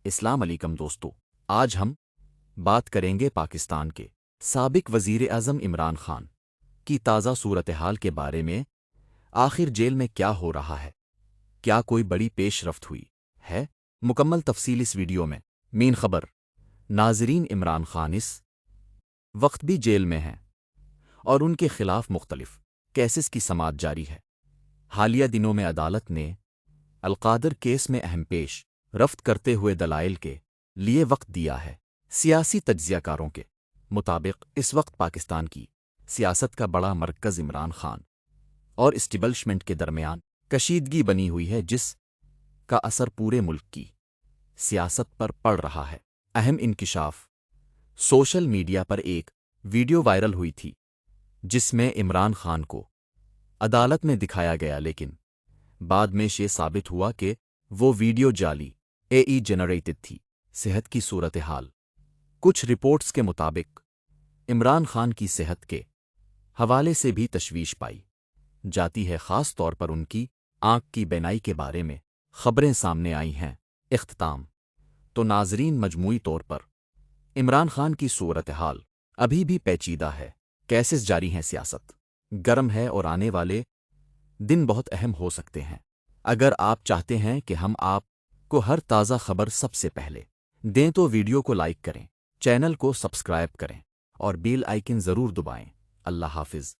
السلام علیکم دوستو، آج ہم بات کریں گے پاکستان کے سابق وزیر اعظم عمران خان کی تازہ صورتحال کے بارے میں۔ آخر جیل میں کیا ہو رہا ہے؟ کیا کوئی بڑی پیش رفت ہوئی ہے؟ مکمل تفصیل اس ویڈیو میں۔ مین خبر ناظرین، عمران خان اس وقت بھی جیل میں ہیں اور ان کے خلاف مختلف کیسز کی سماعت جاری ہے۔ حالیہ دنوں میں عدالت نے القادر کیس میں اہم پیش رفت کرتے ہوئے دلائل کے لیے وقت دیا ہے۔ سیاسی تجزیہ کاروں کے مطابق اس وقت پاکستان کی سیاست کا بڑا مرکز عمران خان اور اسٹیبلشمنٹ کے درمیان کشیدگی بنی ہوئی ہے، جس کا اثر پورے ملک کی سیاست پر پڑ رہا ہے۔ اہم انکشاف: سوشل میڈیا پر ایک ویڈیو وائرل ہوئی تھی جس میں عمران خان کو عدالت میں دکھایا گیا، لیکن بعد میں یہ ثابت ہوا کہ وہ ویڈیو جعلی جنریٹڈ تھی۔ صحت کی صورتحال: کچھ رپورٹس کے مطابق عمران خان کی صحت کے حوالے سے بھی تشویش پائی جاتی ہے، خاص طور پر ان کی آنکھ کی بینائی کے بارے میں خبریں سامنے آئی ہیں۔ اختتام: تو ناظرین، مجموعی طور پر عمران خان کی صورتحال ابھی بھی پیچیدہ ہے، کیسز جاری ہیں، سیاست گرم ہے اور آنے والے دن بہت اہم ہو سکتے ہیں۔ اگر آپ چاہتے ہیں کہ ہم آپ کو ہر تازہ خبر سب سے پہلے دیں تو ویڈیو کو لائک کریں، چینل کو سبسکرائب کریں اور بیل آئیکن ضرور دبائیں۔ اللہ حافظ۔